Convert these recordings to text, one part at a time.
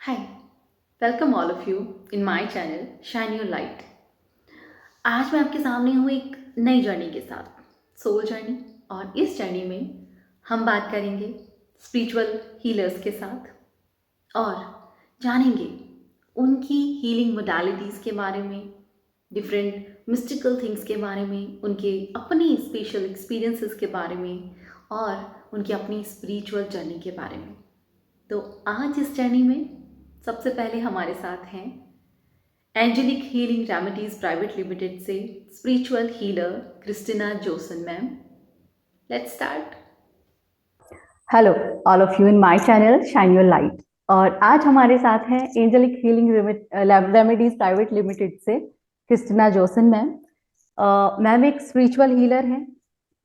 Hi, welcome all of you in my channel Shine Your Light। आज मैं आपके सामने हूँ एक नई जर्नी के साथ, सोल जर्नी। और इस जर्नी में हम बात करेंगे स्पिरिचुअल हीलर्स के साथ और जानेंगे उनकी हीलिंग मोडालिटीज़ के बारे में, डिफरेंट मिस्टिकल थिंग्स के बारे में, उनके अपनी स्पेशल एक्सपीरियंसेस के बारे में और उनकी अपनी स्पिरिचुअल जर्नी के बारे में। तो आज इस जर्नी में सबसे पहले हमारे साथ हैं Angelic Healing Remedies Private Limited से spiritual healer Christina Josan ma'am. Let's start. Hello all of you in my channel Shine Your Light. और आज हमारे साथ हैं Angelic Healing Remedies Private Limited से क्रिस्टिना जोसन मैम। मैम एक spiritual healer हैं,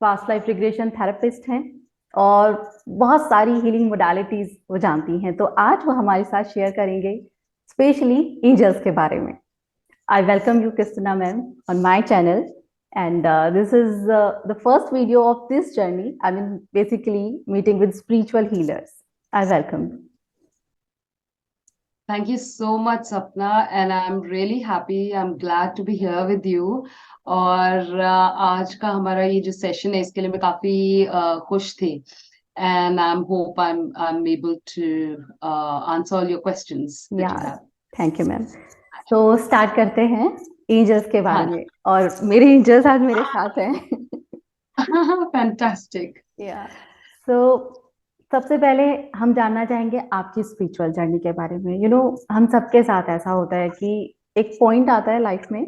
past life regression therapist हैं और बहुत सारी हीलिंग मोडालिटीज वो जानती हैं। तो आज वो हमारे साथ शेयर करेंगे स्पेशली एंजल्स के बारे में। I welcome you Christina ma'am on my channel. And this is the first video of this journey. I mean, basically meeting with spiritual healers. I welcome you. Thank you so much, Sapna, and I'm really happy. I'm glad to be here with you. और आज का हमारा ये जो session है इसके लिए मैं काफी खुश थी. And I'm able to answer all your questions that you have. Thank you, ma'am. So start करते हैं एंजल्स के बारे में. और मेरे एंजल्स आज मेरे साथ हैं. Fantastic. Yeah. So सबसे पहले हम जानना चाहेंगे आपकी स्पिरिचुअल जर्नी के बारे में. हम सबके साथ ऐसा होता है कि एक पॉइंट आता है लाइफ में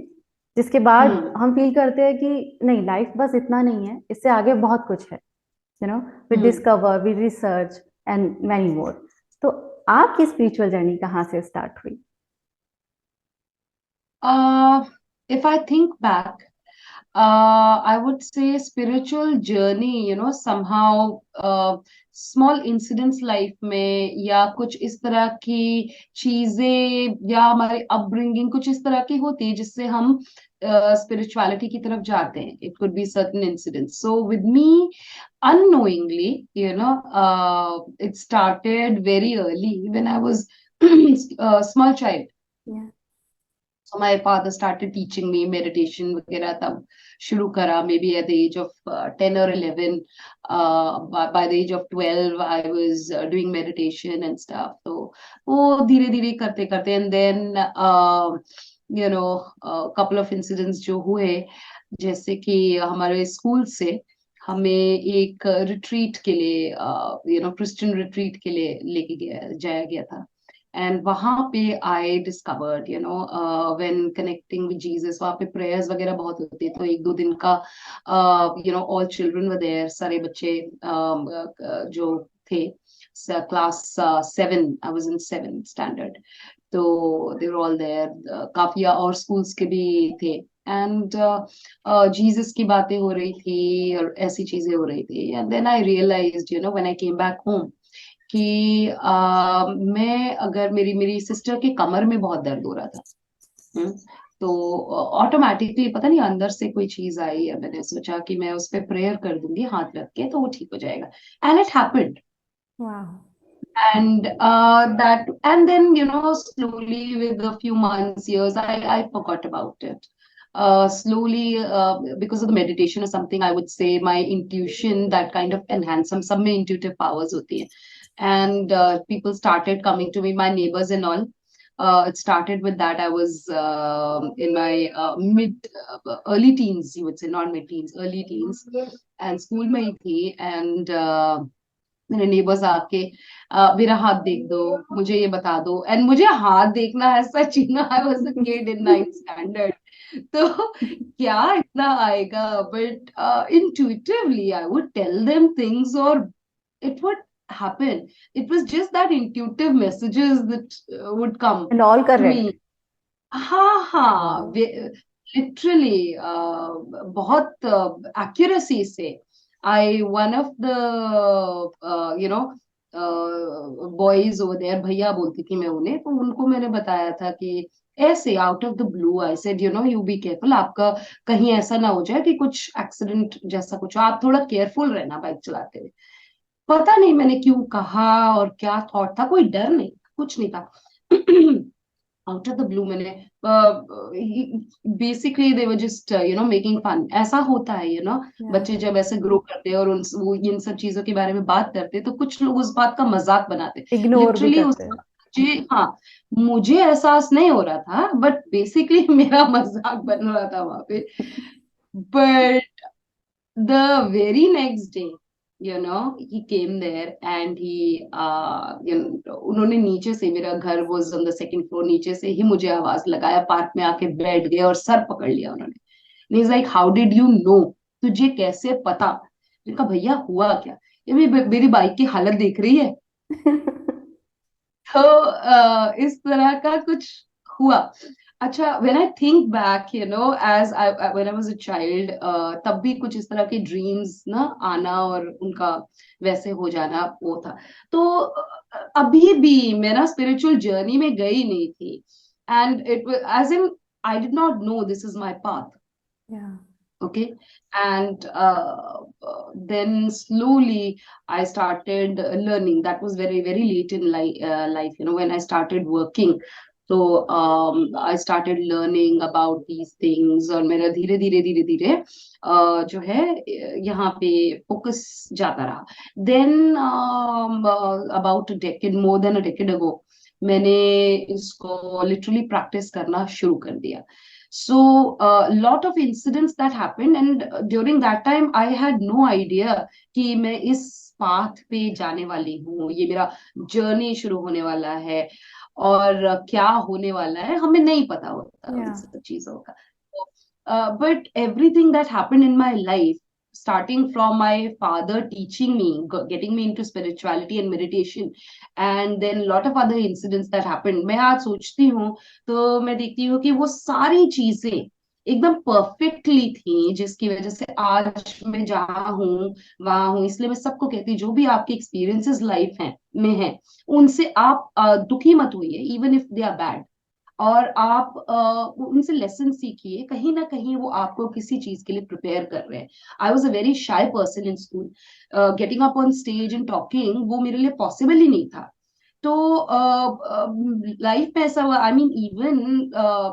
जिसके बाद हम फील करते हैं कि नहीं, लाइफ बस इतना नहीं है, इससे आगे बहुत कुछ है. We discover, we research and many more. तो आपकी स्पिरिचुअल जर्नी कहाँ से स्टार्ट हुई? If I think back, I would say spiritual journey, somehow small incidents life में या कुछ इस तरह की चीजें या हमारे अपब्रिंगिंग कुछ इस तरह की होती है जिससे हम spirituality की तरफ जाते हैं. It could be certain incidents. So with me, unknowingly, it started very early when I was a small child. Yeah. So my father started teaching me meditation वगैरह तब शुरू करा, maybe at the age of 10 or 11. By the age of 12 I was doing meditation and stuff. So वो धीरे धीरे करते करते and then a couple of incidents जो हुए, जैसे कि हमारे स्कूल से हमें एक रिट्रीट के लिए क्रिश्चियन रिट्रीट के लिए लेके जाया गया था. एंड वहां पे I discovered when connecting with Jesus, वहां पे प्रेयर्स वगैरह बहुत होती है. तो एक दो दिन का ऑल चिल्ड्रन वर देयर, सारे बच्चे जो थे class 7, I was in 7th standard, तो दे वर ऑल देयर. काफी और स्कूल्स के भी थे एंड जीसस की बातें हो रही थी और ऐसी चीजें हो रही थी. And then I realised when I came back home कि मैं अगर मेरी सिस्टर के कमर में बहुत दर्द हो रहा था. तो ऑटोमेटिकली पता नहीं अंदर से कोई चीज आई है, मैंने सोचा कि मैं उस पर प्रेयर कर दूंगी हाथ रख के तो वो ठीक हो जाएगा. And it happened. And then slowly with a few months, years, I forgot about it. Slowly, because of the meditation or something, I would say my intuition that kind of enhanced some intuitive powers होती है. And people started coming to me, my neighbors and all. It started with that. I was in my early teens, you would say, not mid teens, early teens, and school में ही थी. And मेरे neighbours आके मेरा हाथ देख दो, मुझे ये बता दो. एंड मुझे हाथ देखना है सच ही ना, I was a kid in 9th standard, तो क्या इतना आएगा. But intuitively I would tell them things और it would happen. It was just that intuitive messages that would come And all to correct. me. हाँ, literally बहुत accuracy से. One of the boys over there, भैया बोलती थी मैं उन्हें, तो उनको मैंने बताया था कि ऐसे out of the blue I said you be careful, आपका कहीं ऐसा ना हो जाए कि कुछ एक्सीडेंट जैसा कुछ हो, आप थोड़ा केयरफुल रहना बाइक चलाते हुए. पता नहीं मैंने क्यों कहा और क्या थॉट था, कोई डर नहीं, कुछ नहीं था. आउट ऑफ द ब्लू मैंने basically they were just making fun. ऐसा होता है Yeah. बच्चे जब ऐसे ग्रो करते हैं और वो इन सब चीजों के बारे में बात करते हैं तो कुछ लोग उस बात का मजाक बनाते हैं इग्नोर भी लिटरली उस करते हैं। मुझे हाँ मुझे एहसास नहीं हो रहा था बट बेसिकली मेरा मजाक बन रहा था वहां पे। But the very next day he came there and he उन्होंने नीचे से, मेरा घर was on the second floor, नीचे से ही मुझे आवाज लगाया, पार्क में आके बैठ गए और सर पकड़ लिया उन्होंने। He's like, how did you know? तुझे कैसे पता? मैंने कहा भैया हुआ क्या, ये मेरी बाइक की हालत देख रही है। तो इस तरह का कुछ हुआ। अच्छा, when I think back, as when I was a child, तब भी कुछ इस तरह के ड्रीम्स ना आना और उनका वैसे हो जाना वो था। तो अभी भी मैं ना स्पिरिचुअल जर्नी में गई नहीं थी and it as in I did not know this is my path. Yeah. Okay, and then slowly I started learning. That was very very late in life, when I started working. So I started learning about these things और मेरा धीरे धीरे धीरे धीरे जो है यहाँ पे फोकस जाता रहा। Then about a decade, more than a decade ago, मैंने इसको literally practice करना शुरू कर दिया। So a lot of incidents that happened and during that time I had no idea कि मैं इस पाथ पे जाने वाली हूँ, ये मेरा जर्नी शुरू होने वाला है और क्या होने वाला है हमें नहीं पता होता उन Yeah. सब चीजों का। But everything that happened in my life, starting from my father teaching me, getting me into spirituality and meditation, and then lot of other incidents that happened, मैं आज सोचती हूँ तो मैं देखती हूँ कि वो सारी चीजें एकदम परफेक्टली थी जिसकी वजह से आज मैं जहाँ हूँ वहां हूँ। इसलिए मैं सबको कहती हूँ जो भी आपके एक्सपीरियंसेस लाइफ है में है उनसे आप दुखी मत होइए, even if they are bad, और आप उनसे लेसन सीखिए, कहीं ना कहीं वो आपको किसी चीज के लिए प्रिपेयर कर रहे हैं। I was a very shy person in school, getting up on stage and talking वो मेरे लिए पॉसिबल ही नहीं था। तो लाइफ में ऐसा हुआ, I mean even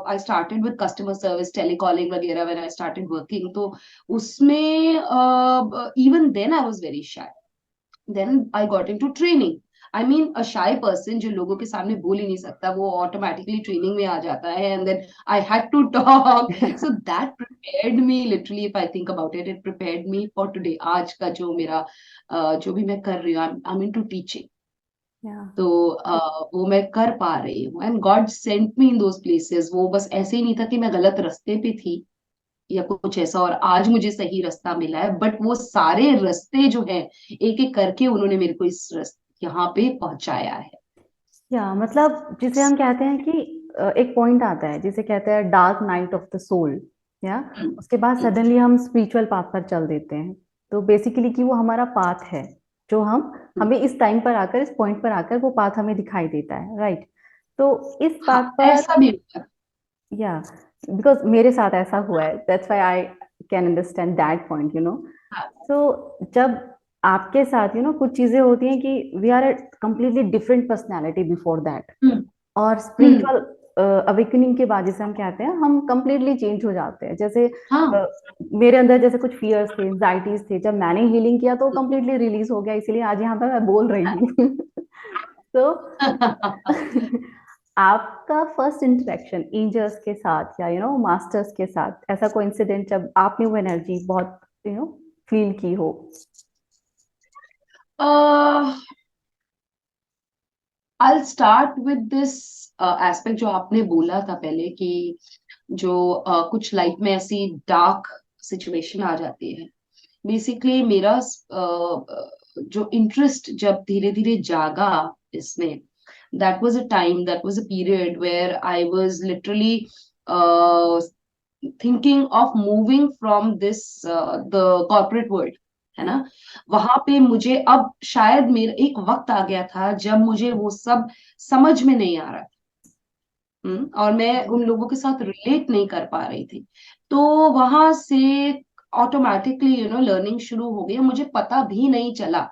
I started with customer service, telecalling वगैरह व्हेन आई स्टार्टेड वर्किंग, तो उसमें even then I was very shy. Then I got into training. I mean a shy person जो लोगों के सामने बोल ही नहीं सकता वो ऑटोमेटिकली ट्रेनिंग में आ जाता है and then I had to talk. So that prepared me literally, if I think about it, it prepared me for today. आज का जो मेरा जो भी मैं कर रही हूँ, I am into teaching. Yeah. तो वो मैं कर पा रही हूँ and God sent me in those places. वो बस ऐसे ही नहीं था कि मैं गलत रास्ते पे थी या कुछ ऐसा और आज मुझे सही रास्ता मिला है, बट वो सारे रास्ते जो है एक एक करके उन्होंने मेरे को इस यहाँ पे पहुंचाया है। या मतलब जिसे हम कहते हैं कि एक पॉइंट आता है जिसे कहते हैं dark night of the soul, या उसके बाद सडनली हम स्पिरिचुअल पाथ पर चल देते हैं। तो बेसिकली कि वो हमारा पाथ है जो हमें इस टाइम पर आकर, इस पॉइंट पर आकर वो पाथ हमें दिखाई देता है, राइट? तो इस हाँ, पाथ पर ऐसा भी होता है। या बिकॉज मेरे साथ ऐसा हुआ है, that's why I can understand that point, हाँ, तो जब आपके साथ कुछ चीजें होती हैं कि we are a completely different personality before that, hmm, और स्पिरिचुअल अवेकनिंग के बाद जिसे हम कहते हैं हम कंप्लीटली चेंज हो जाते हैं। जैसे हाँ, मेरे अंदर जैसे कुछ फियर्स थे, एंजाइटीज थे, जब मैंने हीलिंग किया तो कंप्लीटली रिलीज हो गया, इसीलिए आज यहाँ पर मैं बोल रही हूँ। तो आपका फर्स्ट इंटरेक्शन एंजल्स के साथ या मास्टर्स के साथ, ऐसा कोई इंसिडेंट जब आपने वो एनर्जी बहुत फील की हो? I'll start with this aspect जो आपने बोला था पहले कि जो कुछ लाइफ में ऐसी डार्क सिचुएशन आ जाती है। बेसिकली मेरा जो इंटरेस्ट जब धीरे धीरे जागा इसमें, that was a time, that was a period where I was literally thinking of moving from this the corporate world, है ना। वहां पे मुझे अब शायद मेरा एक वक्त आ गया था जब मुझे वो सब समझ में नहीं आ रहा, और मैं उन लोगों के साथ रिलेट नहीं कर पा रही थी। तो वहां से ऑटोमेटिकली लर्निंग शुरू हो गई, मुझे पता भी नहीं चला।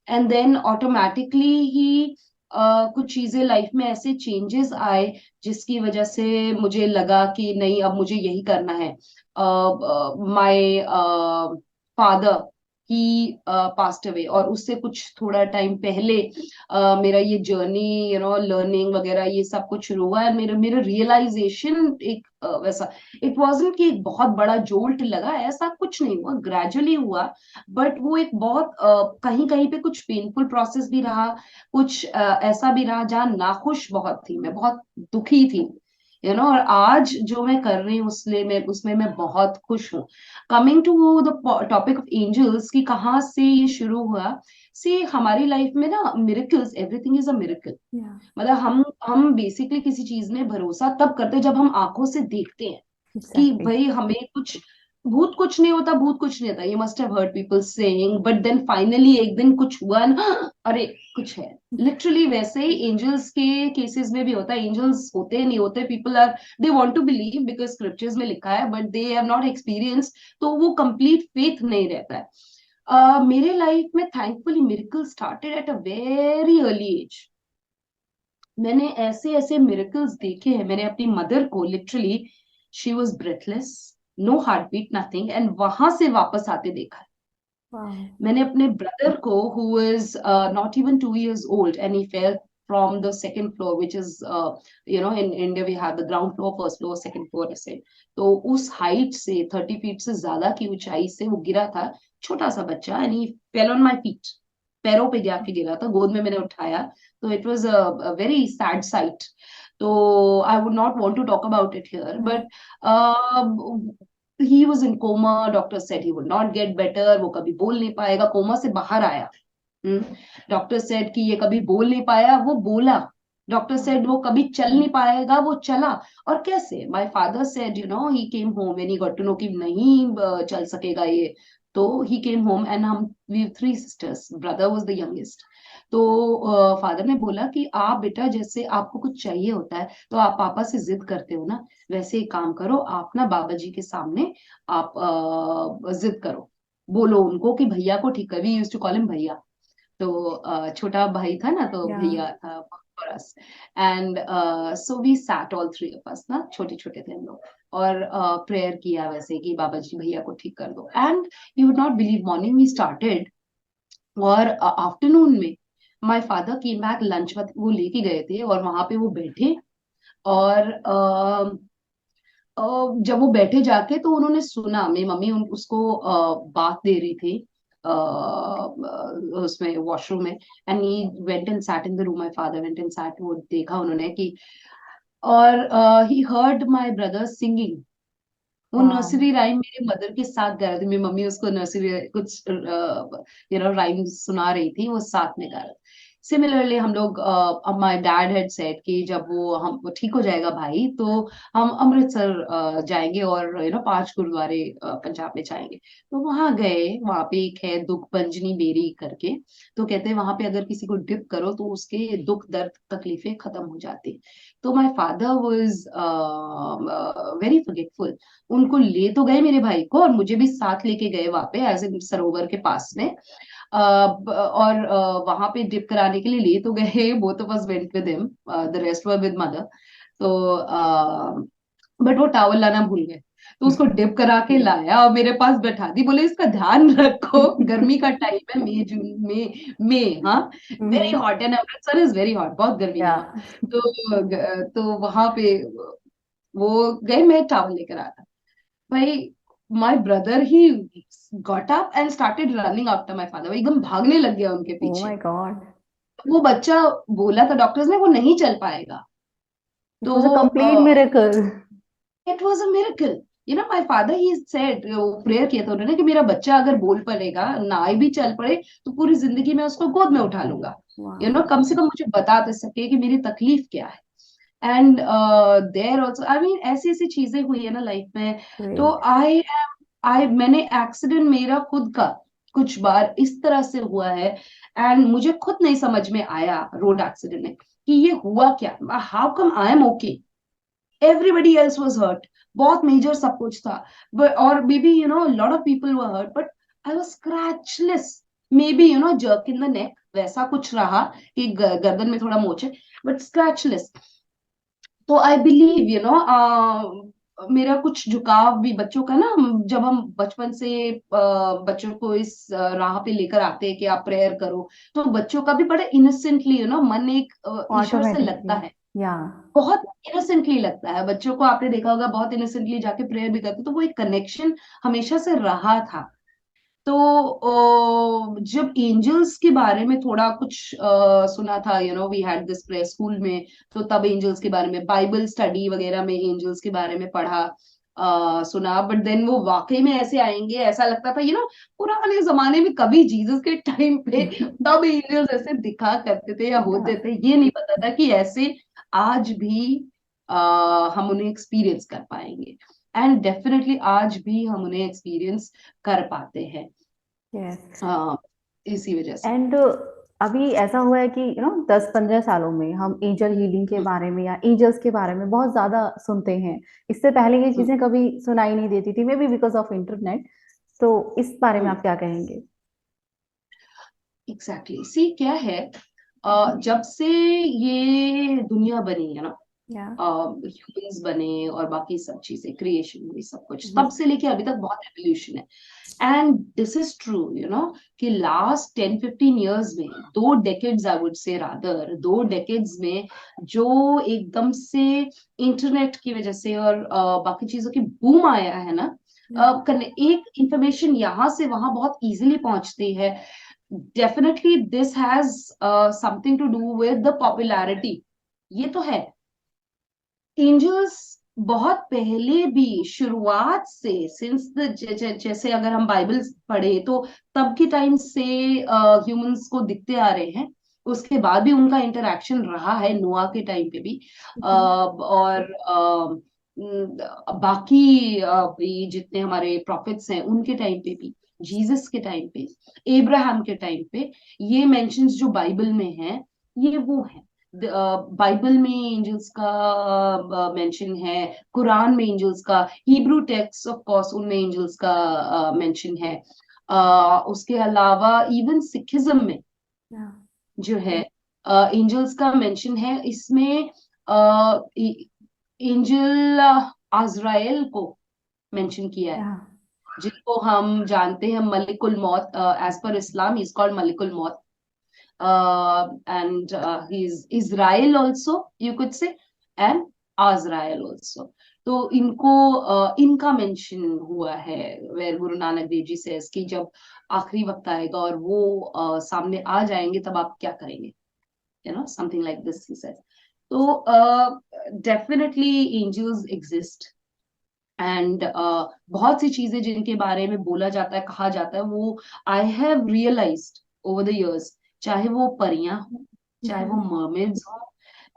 एंड देन ऑटोमेटिकली ही कुछ चीजें लाइफ में ऐसे चेंजेस आए जिसकी वजह से मुझे लगा कि नहीं, अब मुझे यही करना है। My father he passed away, और उससे कुछ थोड़ा टाइम पहले मेरा ये जर्नी, लर्निंग वगैरह ये सब कुछ शुरू हुआ है। मेरा मेरा रियलाइजेशन एक वैसा, इट वाजंट कि एक बहुत बड़ा जोल्ट लगा, ऐसा कुछ नहीं हुआ, ग्रेजुअली हुआ। बट वो एक बहुत कहीं कहीं पे कुछ पेनफुल प्रोसेस भी रहा, कुछ ऐसा भी रहा जहाँ नाखुश बहुत थी, मैं बहुत दुखी थी, और आज जो मैं कर रही हूँ उसमें मैं बहुत खुश हूँ। Coming to the topic of angels, कि कहाँ से ये शुरू हुआ। सी, हमारी लाइफ में ना miracles, everything is a miracle. Yeah, मतलब हम बेसिकली किसी चीज में भरोसा तब करते हैं जब हम आंखों से देखते हैं कि exactly. भाई हमें कुछ, भूत कुछ नहीं होता, भूत कुछ नहीं होता, you must have heard people saying, but then finally एक दिन कुछ हुआ ना, अरे कुछ है। लिटरली वैसे ही एंजल्स के केसेस में भी होता है, एंजल्स होते नहीं होते, people are, they want to believe because scriptures में लिखा है, but they have not experience, तो वो कंप्लीट फेथ नहीं रहता है। मेरे लाइफ में thankfully miracle started at a very early age. मैंने ऐसे ऐसे मिरेकल्स देखे हैं। मैंने अपनी मदर को literally, she was breathless, no heart beat, nothing, and वहां से वापस आते देखा है। Wow. मैंने अपने ब्रदर को, who was not even 2 years old, and he fail from the second floor, which is in India we have the ground floor, first floor, second floor ऐसे। तो उस हाइट से, 30 feet से ज्यादा की ऊंचाई से वो गिरा था, छोटा सा बच्चा, and he fell on my feet, पैरों पे जाके गिरा था, गोद में मैंने उठाया। तो it was a very sad sight. तो I would not want to talk about it here, but he was in coma, doctor said he would not get better, वो कभी बोल नहीं पाएगा, कोमा से बाहर आया। डॉक्टर सेड कि ये कभी बोल नहीं पाया, वो बोला। डॉक्टर सेड वो कभी चल नहीं पाएगा, वो चला। और कैसे, my father said, he came home when he got to know कि नहीं चल सकेगा ये। तो ही केम होम, एंड हम, we 3 sisters, brother was the youngest. तो फादर ने बोला कि आप बेटा, जैसे आपको कुछ चाहिए होता है तो आप पापा से जिद करते हो ना, वैसे एक काम करो, आप ना बाबा जी के सामने आप जिद करो, बोलो उनको कि भैया को ठीक कर, we used to call him bhaiya. तो छोटा भाई था ना, तो Yeah. भैया था for us. And so we sat all 3 of us ना, छोटे छोटे थे हम लोग, और प्रेयर किया वैसे कि बाबा जी भैया को ठीक कर दो। And you would not believe, morning we started, और आफ्टरनून में my father came back, lunch वो लेके गए थे, और वहां पे वो बैठे, और जब वो बैठे जाके, तो उन्होंने सुना, मेरी मम्मी उसको बात दे रही थी उसमें, वॉशरूम में, and he went and sat in the room, my father went and set, वो देखा उन्होंने कि, और he heard my brother singing. वो Wow. नर्सरी राइम मेरे मदर के साथ गा रहे थे, मेरी मम्मी उसको नर्सरी कुछ राइम सुना रही थी, वो साथ में गा रहा था। सिमिलरली हम लोग, माय डैड हैड सेड कि जब वो ठीक हो जाएगा भाई, तो हम अमृतसर जाएंगे, और 5 गुरुद्वारे पंजाब में जाएंगे। तो वहां गए, वहां पे एक है दुख भंजनी बेरी करके, तो कहते हैं वहां पे अगर किसी को डिप करो तो उसके दुख दर्द तकलीफें खत्म हो जाती। तो my father was very forgetful. उनको ले तो गए मेरे भाई को, और मुझे भी साथ लेके गए वहां पे, एज इन सरोवर के पास में, और वहां पे डिप कराने के लिए ले तो गए, both of us went with him, the rest were with mother. तो बट वो टावल लाना भूल गए, तो उसको डिप करा के लाया और मेरे पास बैठा दी, बोले इसका ध्यान रखो, गर्मी का टाइम है, मई जून में, मई, हाँ, very Mhm. Hot, and Amritsar is very hot, बहुत गर्मी है वहाँ। Yeah. तो वहां पे वो गए, मैं टावल लेकर आया था भाई। My brother he got up and started running after my father, वो एकदम भागने लग गया उनके Oh पीछे। my God. वो बच्चा, बोला था डॉक्टर्स ने वो नहीं चल पाएगा। It तो was a complete miracle. It was a miracle, my father he said, prayer किया था उन्होंने कि मेरा बच्चा अगर बोल पड़ेगा, ना भी चल पड़े, तो पूरी जिंदगी में उसको गोद में उठा लूंगा, Wow. कम से कम मुझे बता दे सके कि मेरी तकलीफ क्या है। And there also, I mean, ऐसी ऐसी चीजें हुई है ना लाइफ में। तो Great. मैंने एक्सीडेंट मेरा खुद का कुछ बार इस तरह से हुआ है, एंड मुझे खुद नहीं समझ में आया रोड एक्सीडेंट में कि ये हुआ क्या, how come I am okay, everybody else was hurt, बहुत मेजर सब कुछ था। और maybe lot of people were hurt, but I was scratchless, maybe jerk in the neck, वैसा कुछ रहा कि गर्दन में थोड़ा मोच है, बट स्क्रैचलेस। तो आई बिलीव मेरा कुछ झुकाव भी बच्चों का ना, जब हम बचपन से बच्चों को इस राह पे लेकर आते हैं कि आप प्रेयर करो, तो बच्चों का भी बड़ा इनोसेंटली मन एक ईश्वर से लगता ऑटोमेटिकली, है। या बहुत इनोसेंटली लगता है बच्चों को, आपने देखा होगा बहुत इनोसेंटली जाके प्रेयर भी करते, तो वो एक कनेक्शन हमेशा से रहा था। तो जब एंजल्स के बारे में थोड़ा कुछ सुना था, we had this pray school में, तो तब एंजल्स के बारे में बाइबल स्टडी वगैरह में एंजल्स के बारे में पढ़ा, सुना, बट देन वो वाकई में ऐसे आएंगे ऐसा लगता था, पुराने जमाने में कभी जीसस के टाइम पे तब एंजल्स ऐसे दिखा करते थे या होते थे, ये नहीं पता था कि ऐसे आज भी हम उन्हें एक्सपीरियंस कर पाएंगे। एंड डेफिनेटली आज भी हम उन्हें एक्सपीरियंस कर पाते हैं। यस। हाँ, इसी वजह से। एंड अभी ऐसा हुआ है कि 10-15 सालों में हम एंजल हीलिंग के हम्म, बारे में या एंजल्स के बारे में बहुत ज्यादा सुनते हैं। इससे पहले ये हम्म, चीजें कभी सुनाई नहीं देती थी, may be because of internet. तो इस बारे में हम्म। आप क्या कहेंगे? एग्जैक्टली, सी क्या है, जब से ये दुनिया बनी है ना, या ह्यूमंस बने और बाकी सब चीजें क्रिएशन हुई, सब कुछ तब से लेके अभी तक बहुत एवोल्यूशन है। एंड दिस इज ट्रू, कि लास्ट 10-15 years में, 2 decades I would say, rather 2 decades में, जो एकदम से इंटरनेट की वजह से और बाकी चीजों की बूम आया है ना, एक इंफॉर्मेशन यहाँ से वहां बहुत इजीली पहुंचती है। Definitely this has something to do with the popularity, ये तो है। एंजल्स बहुत पहले भी, शुरुआत से, सिंस द जैसे अगर हम बाइबल पढ़े तो तब के टाइम से ह्यूमंस को दिखते आ रहे हैं। उसके बाद भी उनका इंटरैक्शन रहा है, नोआ के टाइम पे भी, और बाकी ये जितने हमारे प्रॉफिट्स हैं उनके टाइम पे भी, जीसस के टाइम पे, एब्राहम के टाइम पे, ये मेंशंस जो बाइबल में है, ये वो है। बाइबल में एंजल्स का मेंशन है, कुरान में एंजल्स का, हिब्रू टेक्स्ट ऑफ कोर्स उनमें एंजल्स का मेंशन है। उसके अलावा इवन सिखिज्म में जो है एंजल्स का मेंशन है। इसमें एंजल आजराइल को मेंशन किया है, जिनको हम जानते हैं मलिकुल मौत, as per Islam is called मलिकुल मौत, and he's Israel also, you could say, and Azrael also. तो इनको इनका मेंशन हुआ है, वेर गुरु नानक देव जी से, कि जब आखिरी वक्त आएगा और वो सामने आ जाएंगे तब आप क्या करेंगे, something like this he said. तो डेफिनेटली एंजल्स एग्जिस्ट, एंड बहुत सी चीजें जिनके बारे में बोला जाता है, कहा जाता है, वो I have realised over the years, चाहे वो परियां हो, चाहे वो मर्मेड्स हो,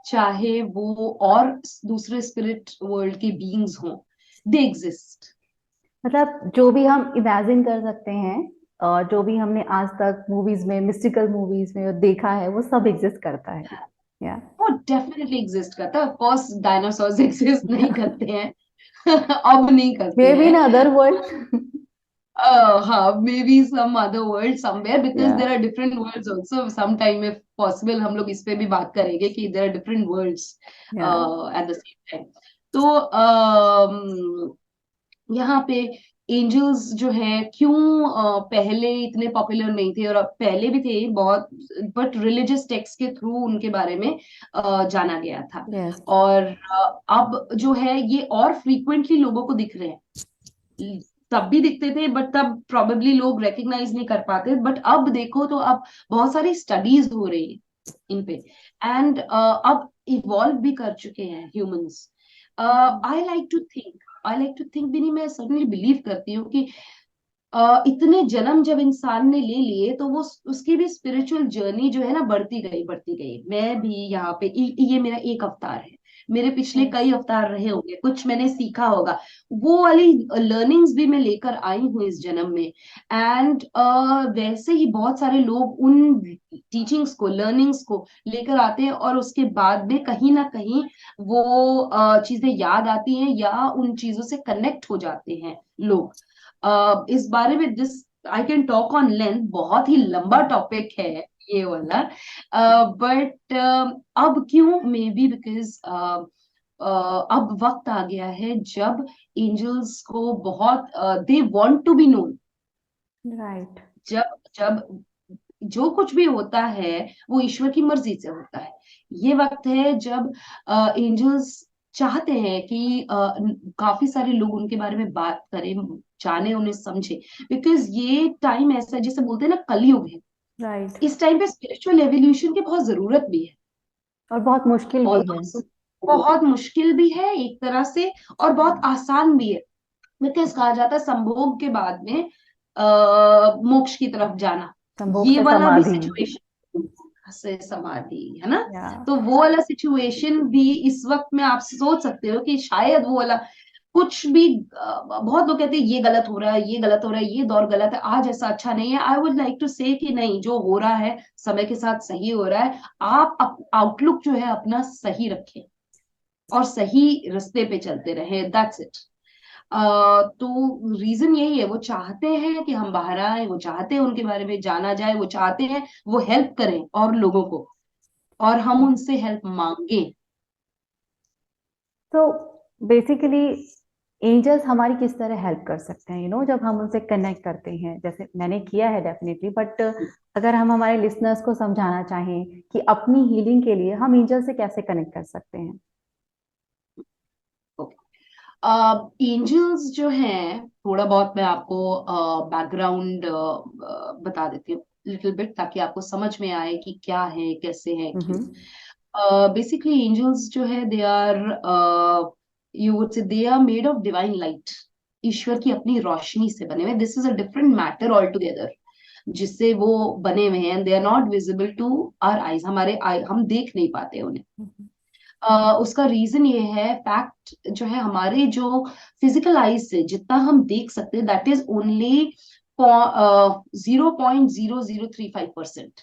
चाहे वो और दूसरे स्पिरिट वर्ल्ड के बीइंग्स हो, दे एग्जिस्ट। मतलब जो भी हम इमेजिन कर सकते हैं और जो भी हमने आज तक मूवीज में, मिस्टिकल मूवीज में देखा है, वो सब एग्जिस्ट करता है। या वो डेफिनेटली एग्जिस्ट करता है। ऑफ कोर्स डायनासोर्स एग्जिस्ट नहीं करते हैं अब नहीं करते मे बी इन हैं। Other world. maybe some other world somewhere, because या there are different worlds also. Sometime if possible हम लोग इस पे भी बात करेंगे कि there are different worlds या at the same time. तो यहाँ पे एंजल्स जो है क्यों पहले इतने पॉपुलर नहीं थे, और अब पहले भी थे बहुत, बट रिलीजियस टेक्स्ट के थ्रू उनके बारे में जाना गया था। यस। और अब जो है ये और फ्रीक्वेंटली लोगों को दिख रहे हैं। तब भी दिखते थे बट तब प्रोबेबली लोग रिकग्नाइज नहीं कर पाते, बट अब देखो तो अब बहुत सारी स्टडीज हो रही है इन पे, एंड अब इवॉल्व भी कर चुके हैं humans. I like to think बिनी, मैं सडनली बिलीव करती हूँ कि इतने जन्म जब इंसान ने ले लिए तो वो उसकी भी स्पिरिचुअल जर्नी जो है ना बढ़ती गई। मैं भी यहाँ पे ये मेरा एक अवतार है, मेरे पिछले कई अवतार रहे होंगे, कुछ मैंने सीखा होगा, वो वाली लर्निंग्स भी मैं लेकर आई हूँ इस जन्म में। एंड वैसे ही बहुत सारे लोग उन टीचिंग्स को, लर्निंग्स को लेकर आते हैं, और उसके बाद में कहीं ना कहीं वो चीजें याद आती हैं या उन चीजों से कनेक्ट हो जाते हैं लोग। इस बारे में this I can talk on length, बहुत ही लंबा टॉपिक है, ये वाला। बट अब क्यों, मे बी बिकॉज अब वक्त आ गया है जब एंजल्स को बहुत they want to be known. Right. जब जब जो कुछ भी होता है वो ईश्वर की मर्जी से होता है। ये वक्त है जब एंजल्स चाहते हैं कि काफी सारे लोग उनके बारे में बात करें, जाने, उन्हें समझे। बिकॉज ये टाइम ऐसा है, जिसे बोलते हैं ना, कलयुग है। राइट। इस टाइम पे स्पिरिचुअल एवोल्यूशन की बहुत जरूरत भी है। और बहुत मुश्किल भी है। ऑल्दो बहुत मुश्किल भी है एक तरह से, और बहुत आसान भी है। बिकॉज कहा जाता है संभोग के बाद में मोक्ष की तरफ जाना। संभोग ये से वाला भी समाधि। सिचुएशन से समाधि है ना। या। तो वो वाला सिचुएशन भी इस वक्त में आप सोच सकते हो कि शायद वो वाला कुछ भी बहुत लोग कहते हैं ये गलत हो रहा है, ये गलत हो रहा है, ये दौर गलत है, आज ऐसा अच्छा नहीं है। आई वुड लाइक टू से कि नहीं, जो हो रहा है समय के साथ सही हो रहा है। आप आउटलुक जो है अपना सही रखें और सही रास्ते पे चलते रहे, दैट्स इट। तो रीजन यही है, वो चाहते हैं कि हम बाहर आए, वो चाहते हैं उनके बारे में जाना जाए, वो चाहते हैं वो हेल्प करें और लोगों को, और हम उनसे हेल्प मांगे। तो बेसिकली एंजल्स हमारी किस तरह हेल्प कर सकते हैं, जब हम उनसे कनेक्ट करते हैं, जैसे मैंने किया है डेफिनेटली, बट अगर हम हमारे लिसनर्स को समझाना चाहें कि अपनी हीलिंग के लिए हम एंजल से कैसे कनेक्ट कर सकते हैं। एंजल्स जो हैं, थोड़ा बहुत मैं आपको बैकग्राउंड बता देती हूँ, लिटिल बिट, ताकि आपको समझ में आए कि क्या है, कैसे है, क्यों। हम्म। बेसिकली एंजल्स जो है, they are, you would say, they are made of divine light. ईश्वर की अपनी रोशनी से बने हुए, this is a different matter altogether, जिससे वो बने हुए हैं। They are not visible to our eyes, हमारे हम देख नहीं पाते उन्हें। उसका रीजन ये है, फैक्ट जो है, हमारे जो फिजिकल आईज से जितना हम देख सकते हैं, दैट इज ओनली 0.0035%।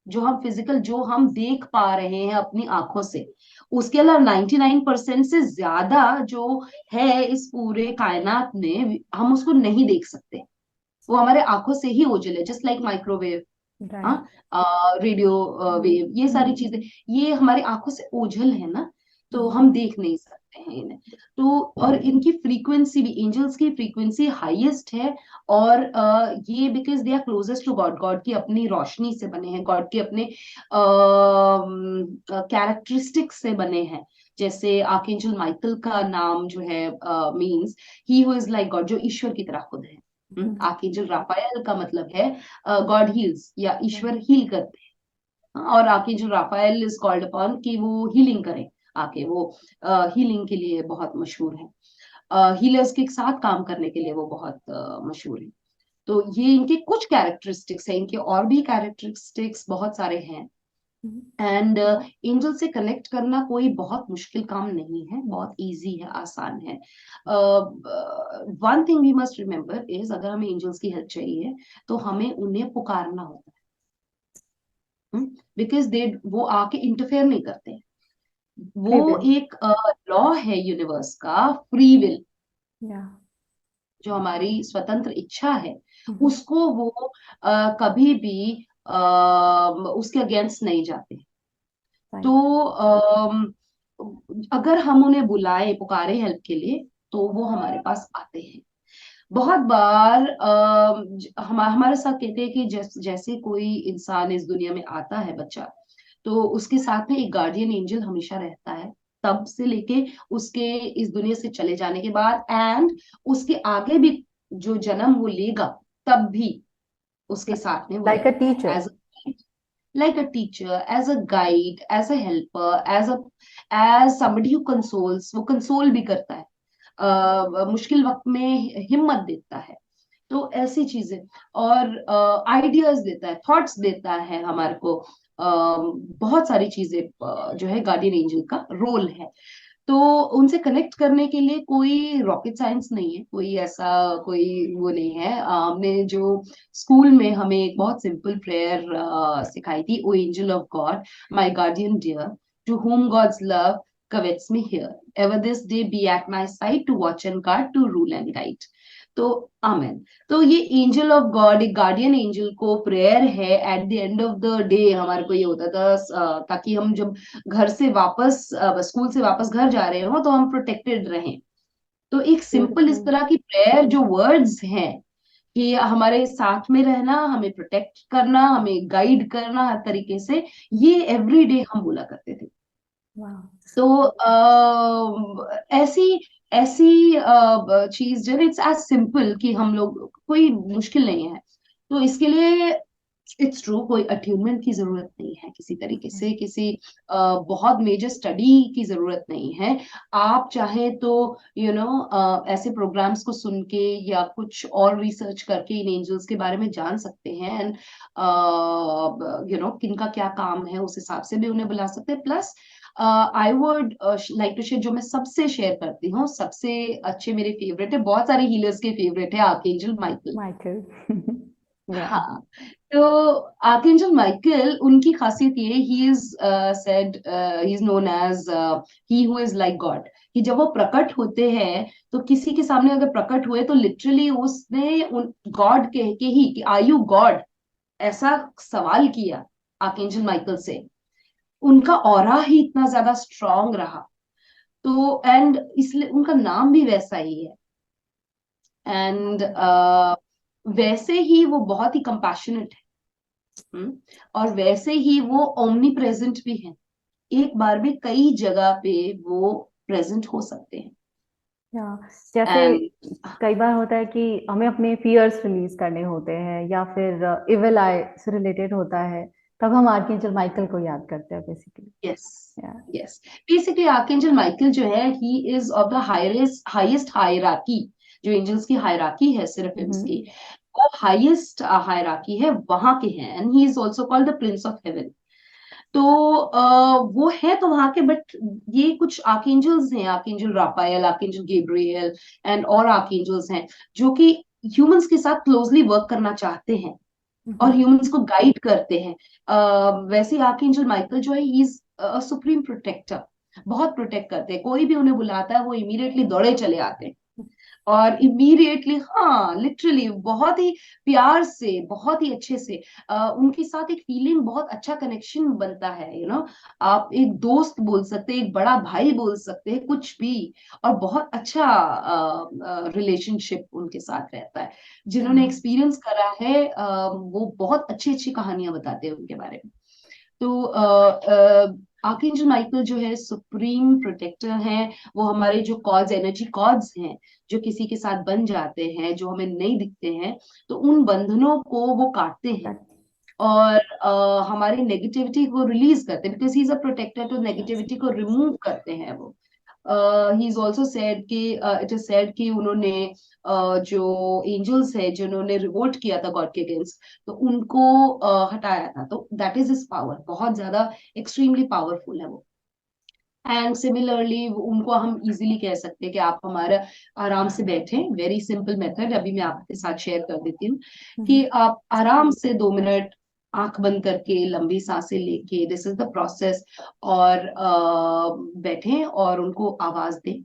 जो हम फिजिकल, जो हम देख पा रहे हैं अपनी आंखों से, उसके अलावा 99% से ज्यादा जो है इस पूरे कायनात में, हम उसको नहीं देख सकते। वो हमारे आंखों से ही ओझल है, just like microwave, right. Radio wave, ये सारी चीजें, ये हमारी आंखों से ओझल है ना, तो हम्म। हम देख नहीं सकते हैं इन्हें। तो और इनकी फ्रीक्वेंसी भी, एंजल्स की फ्रीक्वेंसी हाईएस्ट है। और ये because they are closest to God, God की अपनी रोशनी से बने हैं, गॉड के अपने कैरेक्टरिस्टिक्स से बने हैं। जैसे आर्कएंजल माइकल का नाम जो है means he who is like God, जो ईश्वर की तरह खुद है। आर्कएंजल राफाएल का मतलब है गॉड हील्स, या ईश्वर हील करते हैं। और archangel Rafael is called upon कि वो हीलिंग करें, आके वो हीलिंग के लिए बहुत मशहूर है। हीलर्स के साथ काम करने के लिए वो बहुत मशहूर है। तो ये इनके कुछ कैरेक्टरिस्टिक्स हैं, इनके और भी कैरेक्टरिस्टिक्स बहुत सारे हैं। एंड एंजल से कनेक्ट करना कोई बहुत मुश्किल काम नहीं है, बहुत इजी है, आसान है। One thing we must remember is, अगर हमें एंजल्स की हेल्प चाहिए तो हमें उन्हें पुकारना होता है, बिकॉज दे, वो आके इंटरफेयर नहीं करते। वो फ्री विल। एक लॉ है यूनिवर्स का, फ्री विल, या। जो हमारी स्वतंत्र इच्छा है, उसको वो कभी भी उसके अगेंस्ट नहीं जाते। तो राइट। अगर हम उन्हें बुलाए, पुकारे हेल्प के लिए, तो वो हमारे पास आते हैं। बहुत बार हमारे साथ कहते हैं कि जैसे कोई इंसान इस दुनिया में आता है, बच्चा, तो उसके साथ में एक गार्डियन एंजल हमेशा रहता है, तब से लेके उसके इस दुनिया से चले जाने के बाद, एंड उसके आगे भी जो जन्म वो लेगा, तब भी उसके साथ में वो लाइक अ रहता है, teacher. As like a teacher, as a guide, as a helper, as somebody who consoles, वो कंसोल भी करता है, मुश्किल वक्त में हिम्मत देता है। तो ऐसी चीजें, और आइडियाज देता है, थॉट्स देता है हमारे को, बहुत सारी चीजें जो है गार्डियन एंजल का रोल है। तो उनसे कनेक्ट करने के लिए कोई रॉकेट साइंस नहीं है, कोई ऐसा कोई वो नहीं है। हमने जो स्कूल में हमें एक बहुत सिंपल प्रेयर सिखाई थी, O angel of God, my guardian dear, to whom God's love covets me here, ever this day be at my side, to watch and guard, to rule and guide. तो आमेन। तो ये angel of God, एक guardian angel को prayer है at the end of the day. हमारे को ये होता था ताकि हम जब घर से वापस स्कूल से वापस घर जा रहे हो तो हम प्रोटेक्टेड रहें। तो एक सिंपल इस ब्यूटीफुल। तरह की प्रेयर जो वर्ड्स हैं कि हमारे साथ में रहना, हमें प्रोटेक्ट करना, हमें गाइड करना हर तरीके से, ये एवरी डे हम बोला करते थे। वाह। तो ऐसी ऐसी चीज जो इट्स एज सिंपल कि हम लोग, कोई मुश्किल नहीं है। तो इसके लिए इट्स ट्रू, कोई अट्यूनमेंट की जरूरत नहीं है किसी तरीके से, किसी बहुत मेजर स्टडी की जरूरत नहीं है। आप चाहे तो ऐसे प्रोग्राम्स को सुन के या कुछ और रिसर्च करके इन एंजल्स के बारे में जान सकते हैं, एंड किनका क्या काम है उस हिसाब से भी उन्हें बुला सकते हैं। Plus I would like to share, जो मैं सबसे शेयर करती हूँ, सबसे अच्छे मेरे फेवरेट है, बहुत सारे हीलर्स के फेवरेट है आर्कएंजल माइकल। माइकल। या। हाँ, तो आर्कएंजल माइकल, उनकी खासियत ये, he is said, he is known as he who is like God, कि जब वो प्रकट होते हैं तो किसी के सामने अगर प्रकट हुए तो लिटरली उसने उन गॉड कह के ही कि आर यू गॉड, ऐसा सवाल किया आर्कएंजल माइकल से। उनका ऑरा ही इतना ज्यादा स्ट्रांग रहा, तो एंड इसलिए उनका नाम भी वैसा ही है। एंड वैसे ही वो बहुत ही कंपैशनेट है। और वैसे ही वो ओमनी प्रेजेंट भी है, एक बार में कई जगह पे वो प्रेजेंट हो सकते हैं। या जैसे एंड कई बार होता है कि हमें अपने फियर्स रिलीज करने होते हैं या फिर इविल आई से रिलेटेड होता है, तब हम आर्कएंजल माइकल को याद करते हैं बेसिकली। यस, या। यस, बेसिकली आर्कएंजल माइकल जो है, he is of the highest hierarchy. जो एंजल्स की हायरार्की है सेराफिम्स की, वो हाईएस्ट हायरार्की है, वहां के हैं, and he is also called the Prince of haven. तो वो है तो वहां के, बट ये कुछ आर्कएंजल्स हैं, archangel Rafael, archangel Gabriel and और आर्कएंजल्स हैं जो कि ह्यूमंस के साथ क्लोजली वर्क करना चाहते हैं और ह्यूमंस को गाइड करते हैं। वैसे आर्कएंजल माइकल जो है, ही इज सुप्रीम प्रोटेक्टर, बहुत प्रोटेक्ट करते हैं। कोई भी उन्हें बुलाता है वो इमीडिएटली दौड़े चले आते हैं, और इमीडिएटली, हाँ लिटरली बहुत ही प्यार से, बहुत ही अच्छे से उनके साथ एक फीलिंग, बहुत अच्छा कनेक्शन बनता है। आप एक दोस्त बोल सकते हैं, एक बड़ा भाई बोल सकते हैं, कुछ भी। और बहुत अच्छा रिलेशनशिप उनके साथ रहता है। जिन्होंने एक्सपीरियंस करा है वो बहुत अच्छी अच्छी कहानियां बताते हैं उनके बारे में। तो आर्कएंजल माइकल जो है सुप्रीम प्रोटेक्टर हैं। वो हमारे जो कॉर्ड्स, एनर्जी कॉर्ड्स हैं, जो किसी के साथ बन जाते हैं, जो हमें नहीं दिखते हैं, तो उन बंधनों को वो काटते हैं और हमारी नेगेटिविटी को रिलीज करते हैं, because he is a protector, तो नेगेटिविटी को रिमूव करते हैं वो। ही इज ऑल्सो सेड कि इट इज सेड कि उन्होंने जो एंजल्स है जिन्होंने रिवोल्ट किया था गॉड के अगेंस्ट, तो उनको हटाया था। तो दैट इज हिज पावर, बहुत ज्यादा एक्सट्रीमली पावरफुल है वो। एंड सिमिलरली उनको हम इजीली कह सकते हैं कि आप हमारा आराम से बैठे, वेरी सिंपल मेथड अभी मैं आपके साथ शेयर कर देती हूँ, कि आप आराम से 2 मिनट आंख बंद करके लंबी सांसें लेके, दिस इज द प्रोसेस, और बैठे और उनको आवाज दें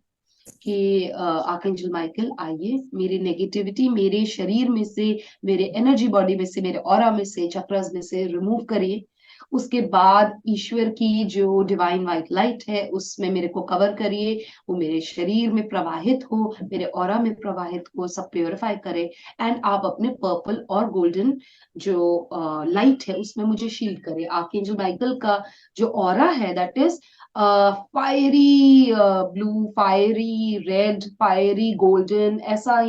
कि आर्कएंजल माइकल आइए, मेरी नेगेटिविटी मेरे शरीर में से, मेरे एनर्जी बॉडी में से, मेरे ऑरा में से, चक्रस में से रिमूव करिए। उसके बाद ईश्वर की जो डिवाइन व्हाइट लाइट है उसमें मेरे को कवर करिए, वो मेरे शरीर में प्रवाहित हो, मेरे ऑरा में प्रवाहित हो, सब प्योरीफाई करे। एंड आप अपने पर्पल और गोल्डन जो लाइट है उसमें मुझे शील्ड करे। आर्कएंजल माइकल का जो ऑरा है that is fiery blue, fiery red, fiery golden, ऐसा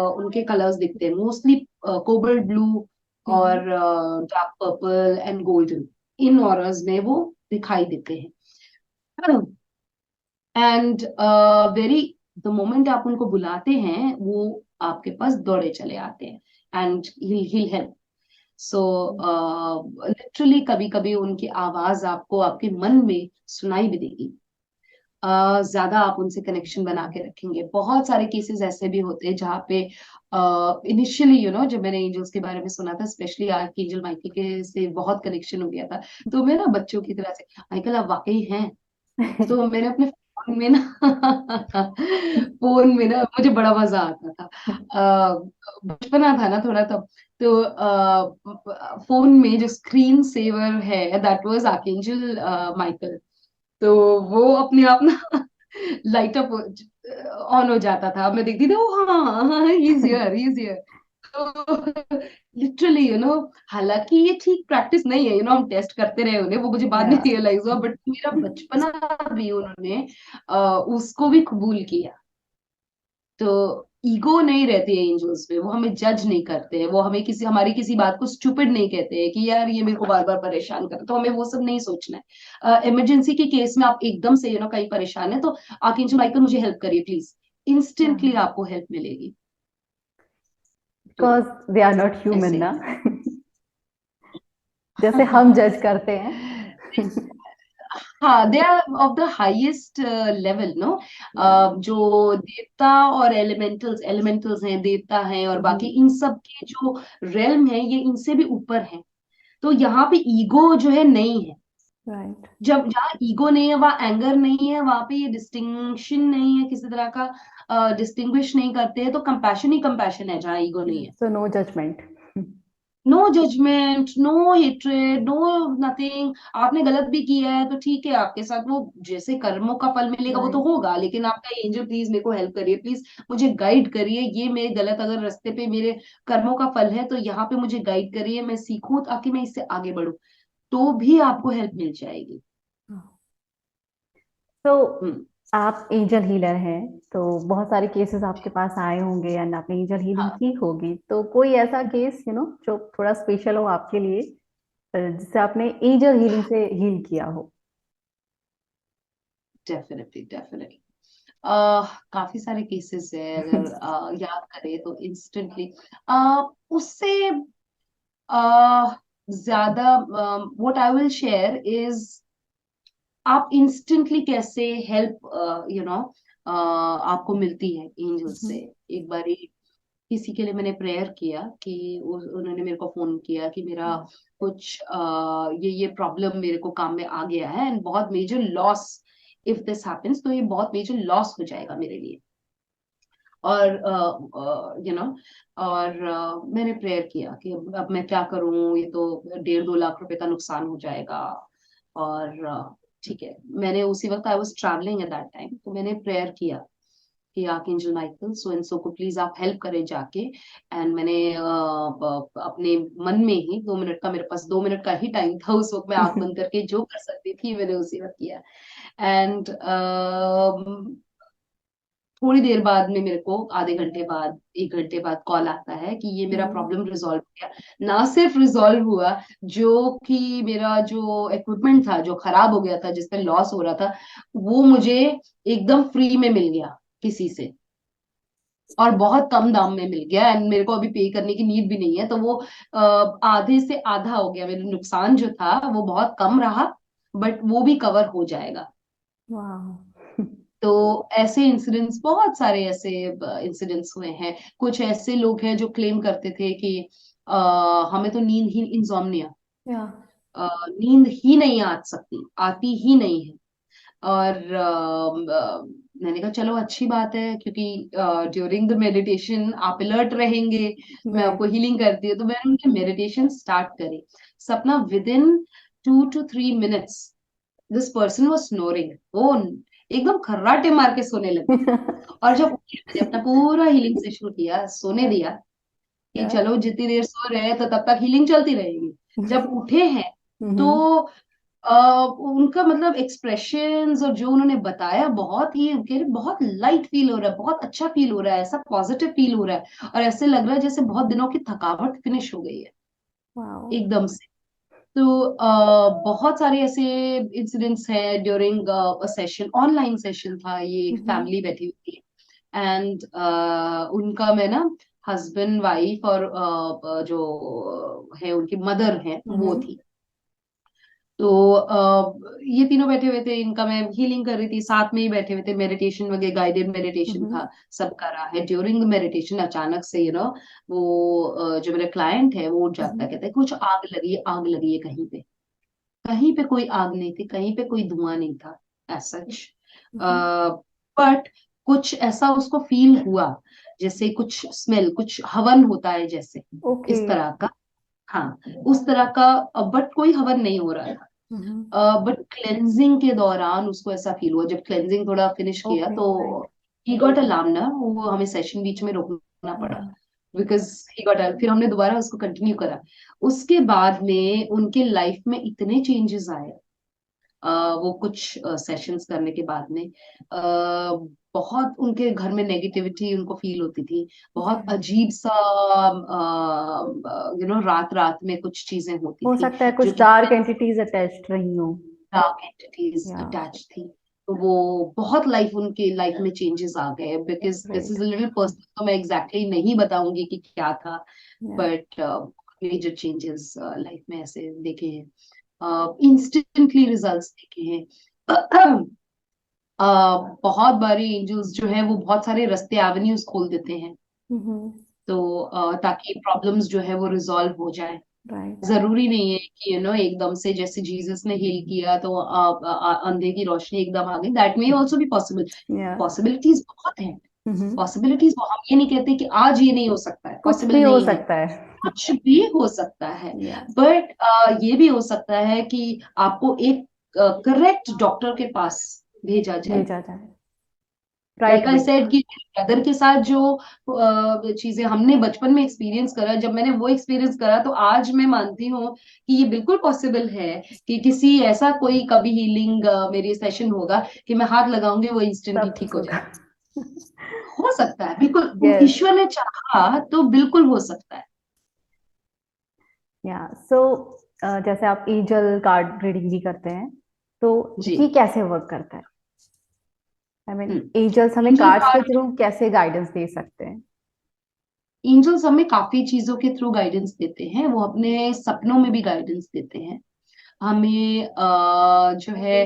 उनके कलर्स दिखते हैं, मोस्टली कोबल्ट ब्लू और डार्क पर्पल एंड गोल्डन, इन ऑराज में वो दिखाई देते हैं। एंड वेरी, द मोमेंट आप उनको बुलाते हैं वो आपके पास दौड़े चले आते हैं and he'll help। So literally कभी कभी उनकी आवाज आपको आपके मन में सुनाई भी देगी। ज्यादा आप उनसे कनेक्शन बना के रखेंगे। बहुत सारे केसेस ऐसे भी होते हैं जहाँ पे इनिशियली जब मैंने एंजल्स के बारे में सुना था, स्पेशली आर्कएंजल माइकल के से बहुत कनेक्शन हो गया था, तो मैं ना बच्चों की तरह से, माइकल आप वाकई हैं। तो मैंने अपने फोन में ना फोन में ना मुझे बड़ा मजा आता था। बचपना था ना थोड़ा तब, तो फोन में जो स्क्रीन सेवर है दैट वाज आर्कएंजल माइकल। तो वो अपने आप ना लाइट अप ऑन हो जाता था, मैं देखती थी, ओ हाँ हाँ he is here, he is here. तो लिटरली हालांकि ये ठीक प्रैक्टिस नहीं है, हम टेस्ट करते रहे उन्हें, वो मुझे बाद में या रियलाइज हुआ, बट मेरा बचपना भी उन्होंने उसको भी कबूल किया। तो ईगो नहीं रहती है एंजल्स में, वो हमें जज नहीं करते हैं, वो हमें किसी हमारी किसी बात को स्टूपिड नहीं कहते हैं कि यार ये मेरे को बार बार परेशान कर, तो हमें वो सब नहीं सोचना है। इमरजेंसी के केस में आप एकदम से कहीं परेशान है तो आर्कएंजल माइकल मुझे हेल्प करिए प्लीज, इंस्टेंटली आपको हेल्प मिलेगी। तो because they are not human ऐसे ना। जैसे हम जज करते हैं। हाँ, they are of the highest level, no. या जो देवता और एलिमेंटल्स एलिमेंटल्स हैं, देवता हैं और बाकी इन सब के जो रेल्म है, ये इनसे भी ऊपर है। तो यहाँ पे ईगो जो है नहीं है। राइट। जब जहाँ ईगो नहीं है वहाँ एंगर नहीं है, वहां पे ये डिस्टिंक्शन नहीं है किसी तरह का, डिस्टिंग्विश नहीं करते हैं, तो कंपैशन ही कंपैशन है जहाँ ईगो नहीं है। So no judgement. No judgement, no hatred, no nothing. आपने गलत भी किया है तो ठीक है, आपके साथ वो जैसे कर्मों का फल मिलेगा वो तो राइट। होगा, लेकिन आपका एंजल प्लीज मेरे को हेल्प करिए, प्लीज मुझे गाइड करिए, ये मेरे गलत अगर रास्ते पे मेरे कर्मों का फल है तो यहाँ पे मुझे गाइड करिए, मैं सीखूं ताकि मैं इससे आगे बढ़ूं, तो भी आपको हेल्प मिल जाएगी। तो हम्म। आप एंजल हीलर हैं, तो बहुत सारे केसेस आपके पास आए होंगे एंड आपने एंजल हीलिंग हाँ, की होगी, तो कोई ऐसा केस जो थोड़ा स्पेशल हो आपके लिए, जिसे आपने एंजल हीलिंग से हील किया हो। Definitely definitely. काफी सारे केसेस है, अगर याद करें तो इंस्टेंटली उससे ज्यादा what I will share is आप इंस्टेंटली कैसे हेल्प आपको मिलती है एंजल से। एक बारी किसी के लिए मैंने प्रेयर किया कि उन्होंने मेरे को फोन किया कि मेरा कुछ ये प्रॉब्लम मेरे को काम में आ गया है एंड बहुत major loss, if this happens तो ये बहुत मेजर लॉस हो जाएगा मेरे लिए। और और मैंने प्रेयर किया कि अब मैं क्या करूं, ये तो 1.5-2 लाख रुपए का नुकसान हो जाएगा। और ठीक है, मैंने उसी वक्त I was travelling at that time, तो मैंने प्रेयर किया कि archangel Michael so and so को प्लीज आप हेल्प करें जाके। एंड मैंने अपने मन में ही 2 मिनट का, मेरे पास 2 मिनट का ही टाइम था उस वक्त, मैं आंख बंद करके जो कर सकती थी मैंने उसी वक्त किया। एंड थोड़ी देर बाद में मेरे को आधे घंटे बाद 1 घंटे बाद कॉल आता है कि ये मेरा प्रॉब्लम रिजॉल्व हो गया। ना सिर्फ रिजॉल्व हुआ, जो कि मेरा जो इक्विपमेंट था जो खराब हो गया था, जिसपे लॉस हो रहा था, वो मुझे एकदम फ्री में मिल गया किसी से, और बहुत कम दाम में मिल गया, एंड मेरे को अभी पे करने की नीड भी नहीं है, तो वो आधे से आधा हो गया, मेरा नुकसान जो था वो बहुत कम रहा, बट वो भी कवर हो जाएगा। वाह। तो ऐसे इंसिडेंट्स, बहुत सारे ऐसे इंसिडेंट्स हुए हैं। कुछ ऐसे लोग हैं जो क्लेम करते थे कि हमें तो नींद ही, इंसोम्निया, या नींद ही नहीं आ सकती, आती ही नहीं है। और मैंने कहा चलो अच्छी बात है, क्योंकि ड्यूरिंग द मेडिटेशन आप अलर्ट रहेंगे, मैं आपको राइट। हीलिंग करती हूँ, तो मैंने उनकी मेडिटेशन स्टार्ट करी। सपना with in 2 to 3 minutes this person was snoring, वो एकदम खर्राटे मार के सोने लगे। और जब उठे, मैंने अपना पूरा हीलिंग सेशन किया, सोने दिया कि या चलो जितनी देर सो रहे हैं तो तब तक हीलिंग चलती रहेगी। जब उठे हैं तो उनका मतलब एक्सप्रेशंस और जो उन्होंने बताया, बहुत ही कह रहे बहुत लाइट फील हो रहा है, बहुत अच्छा फील हो रहा है, ऐसा पॉजिटिव फील हो रहा है, और ऐसे लग रहा है जैसे बहुत दिनों की थकावट फिनिश हो गई है वाओ। एकदम से। तो बहुत सारे ऐसे इंसिडेंट्स हैं during a session, online session था ये, एक फैमिली बैठी हुई थी, एंड उनका मैं ना हस्बैंड वाइफ और जो है उनकी मदर है वो थी। तो ये तीनों बैठे हुए थे, इनका मैं हीलिंग कर रही थी, साथ में ही बैठे हुए थे, मेडिटेशन वगैरह गाइडेड मेडिटेशन था, सब करा है। ड्यूरिंग द मेडिटेशन अचानक से वो जो मेरा क्लाइंट है वो उठ जाता है, कहता है कुछ आग लगी है कहीं पे। कहीं पे कोई आग नहीं थी, कहीं पे कोई धुआं नहीं था, एज सच। बट कुछ ऐसा उसको फील हुआ, जैसे कुछ स्मेल, कुछ हवन होता है जैसे, ओके। इस तरह का। हाँ, उस तरह का। बट कोई हवन नहीं हो रहा था। बट क्लेंजिंग के दौरान उसको ऐसा फील हुआ। जब क्लेंजिंग थोड़ा फिनिश किया ओके, तो राइट। ही गॉट अ लामना, वो हमें सेशन बीच में रोकना पड़ा, बिकॉज ही गॉट। फिर हमने दोबारा उसको कंटिन्यू करा। उसके बाद में उनके लाइफ में इतने चेंजेस आए। वो कुछ सेशंस करने के बाद में बहुत उनके घर में नेगेटिविटी उनको फील होती थी। बहुत अजीब सा, रात रात में कुछ चीजें होती हो थी सकता है जो कुछ कि डार्क एंटिटीज अटैच्ड रही हो। डार्क एंटिटीज या अटैच थी। तो वो बहुत लाइफ उनके लाइफ में चेंजेस आ गए। Because this right. Is little personal, तो मैं एग्जैक्टली नहीं बताऊंगी कि क्या था। या बट मेजर चेंजेस लाइफ में ऐसे देखे हैं, इंस्टेंटली रिजल्ट्स देखे हैं। बहुत बारी एंजल्स जो है वो बहुत सारे रास्ते, एवेन्यूज खोल देते हैं, तो ताकि प्रॉब्लम्स जो है वो रिजॉल्व हो जाए। राइट। जरूरी नहीं है कि एकदम से जैसे जीसस ने हील किया तो अंधे की रोशनी एकदम आ गई। That may also be possible. या पॉसिबिलिटीज बहुत हैं। पॉसिबिलिटीज, हम ये नहीं कहते कि आज ये नहीं हो सकता है, कुछ भी पॉसिबल हो नहीं है। सकता है। कुछ भी हो सकता है। या बट ये भी हो सकता है कि आपको एक करेक्ट डॉक्टर के पास भेजा जाए। भेजा जाए। Like right I way. Said कि ब्रदर के साथ जो चीजें हमने बचपन में एक्सपीरियंस करा, जब मैंने वो एक्सपीरियंस करा तो आज मैं मानती हूँ कि ये बिल्कुल पॉसिबल है कि किसी ऐसा कोई कभी हीलिंग मेरी सेशन होगा कि मैं हाथ लगाऊंगी वो इंस्टेंटली सब ठीक ठीक हो होगा। जाए। हो सकता है, बिल्कुल यस। ईश्वर ने चाहा तो बिल्कुल हो सकता है। या सो जैसे आप एंजल कार्ड रीडिंग भी करते हैं, तो जी। ये कैसे वर्क करता है? I mean hmm. एंजल्स हमें एंजल कार्ड्स के कार्ड, थ्रू कैसे गाइडेंस दे सकते हैं? एंजल्स हमें काफी चीजों के थ्रू गाइडेंस देते हैं। वो अपने सपनों में भी गाइडेंस देते हैं हमें। जो है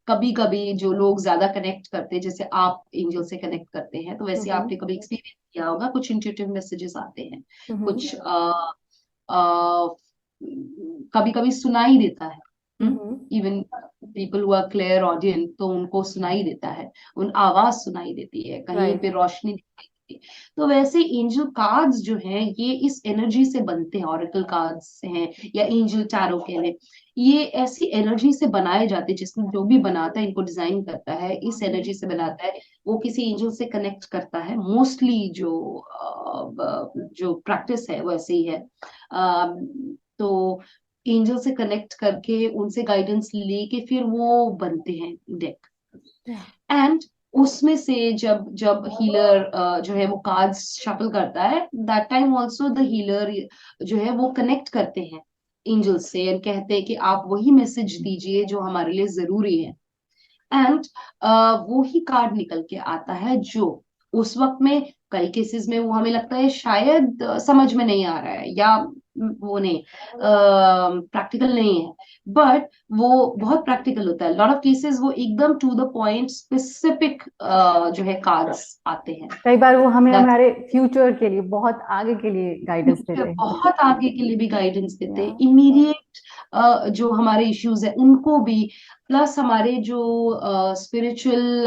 कभी कभी जो लोग ज्यादा कनेक्ट करते हैं, जैसे आप एंजल से कनेक्ट करते हैं, तो वैसे हम्म। आपने कभी एक्सपीरियंस किया होगा, कुछ इंट्यूटिव मैसेजेस आते हैं। हम्म। कुछ कभी कभी सुनाई देता है। Hmm. Even people who are clear audience, तो उनको सुनाई देता है, उन आवाज सुनाई देती है, कहीं राइट। पे रोशनी दिखाई देती है। तो वैसे एंजल कार्ड्स जो हैं ये इस एनर्जी से बनते हैं। ऑरेकल कार्ड्स हैं या एंजल टैरो कह लें, ये ऐसी एनर्जी से बनाए जाते हैं। जिसमें जो भी बनाता है, इनको डिजाइन करता है, इस एनर्जी से बनाता है। वो किसी एंजल से कनेक्ट करता है। मोस्टली जो प्रैक्टिस है वो ऐसे ही है। तो एंजल से कनेक्ट करके उनसे गाइडेंस लेके फिर वो बनते हैं डेक। या एंड उसमें से जब जब हीलर जो है वो कार्ड्स शफल करता है, that time also the healer जो है वो कनेक्ट करते हैं एंजल से एंड कहते हैं कि आप वही मैसेज दीजिए जो हमारे लिए जरूरी है। एंड वो ही कार्ड निकल के आता है जो उस वक्त में, कई केसेस में वो हमें लगता है शायद समझ में नहीं आ रहा है या वो नहीं, प्रैक्टिकल नहीं है। बट वो बहुत प्रैक्टिकल होता है। लॉट ऑफ केसेस वो एकदम टू द पॉइंट स्पेसिफिक जो है कार्ड्स आते हैं। कई बार वो हमें That's हमारे फ्यूचर के लिए, बहुत आगे के लिए गाइडेंस देते हैं। बहुत आगे के लिए भी गाइडेंस देते या हैं। इमीडिएट जो हमारे इश्यूज है उनको भी, प्लस हमारे जो स्पिरिचुअल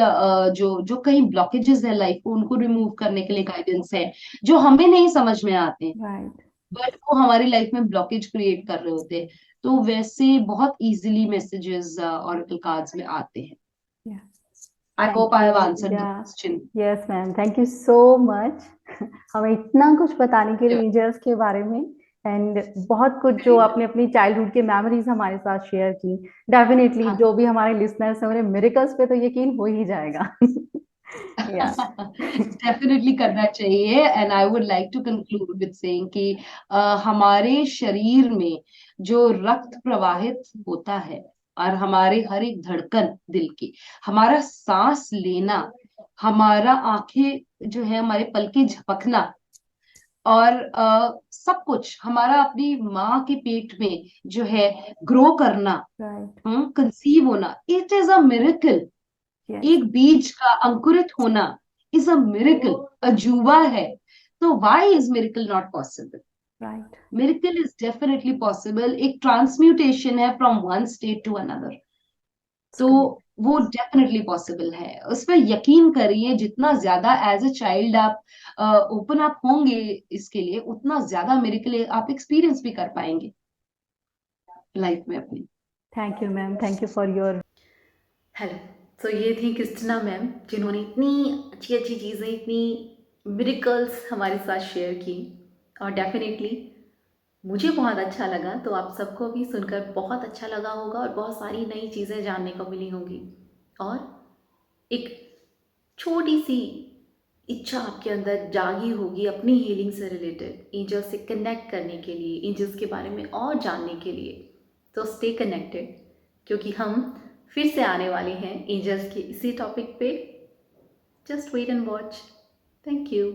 जो जो कई ब्लॉकेजेस है लाइफ को, उनको रिमूव करने के लिए गाइडेंस है जो हमें नहीं समझ में आते हैं, राइट। बट वो हमारी लाइफ में ब्लॉकेज क्रिएट कर रहे होते हैं। तो वैसे बहुत इजीली मैसेजेस ऑरेकल कार्ड्स में आते हैं। Yeah I hope thank I have you. Answered the your question. Yes ma'am, thank you so much. हमें इतना कुछ बताने के लिए एंजल्स के बारे में, एंड बहुत कुछ जो आपने अपनी चाइल्डहुड के मेमोरीज हमारे साथ शेयर की। डेफिनेटली हाँ। जो भी हमारे लिसनर्स हैं उन्हें मिरेकल्स पे तो यकीन हो ही जाएगा। या डेफिनेटली करना चाहिए। And I would like to conclude with saying कि हमारे शरीर में जो रक्त प्रवाहित होता है और हमारे हर एक धड़कन दिल की, हमारा सांस लेना, हमारा आंखें जो है, हमारे पलके झपकना, और सब कुछ हमारा अपनी माँ के पेट में जो है ग्रो करना, राइट। कंसीव होना, it is a miracle. Yes. एक बीज का अंकुरित होना इज अ मिरेकल, अजूबा है। तो why is miracle not possible? Right. Miracle is definitely possible. एक ट्रांसम्यूटेशन है from one state to another. तो वो डेफिनेटली पॉसिबल है। उस पर यकीन करिए, जितना ज्यादा एज अ चाइल्ड आप ओपन अप होंगे इसके लिए, उतना ज्यादा मेरे के लिए आप एक्सपीरियंस भी कर पाएंगे लाइफ में अपनी। Thank you ma'am, thank you for your. Hello. तो ये थी क्रिस्टिना मैम, जिन्होंने इतनी अच्छी अच्छी चीज़ें, इतनी मिरेकल्स हमारे साथ शेयर की। और डेफिनेटली मुझे बहुत अच्छा लगा, तो आप सबको भी सुनकर बहुत अच्छा लगा होगा और बहुत सारी नई चीज़ें जानने को मिली होंगी। और एक छोटी सी इच्छा आपके अंदर जागी होगी अपनी हीलिंग से रिलेटेड, एंजल्स से कनेक्ट करने के लिए, एंजल्स के बारे में और जानने के लिए। तो स्टे कनेक्टेड, क्योंकि हम फिर से आने वाले हैं एंजल्स के इसी टॉपिक पे। Just wait and watch. Thank you.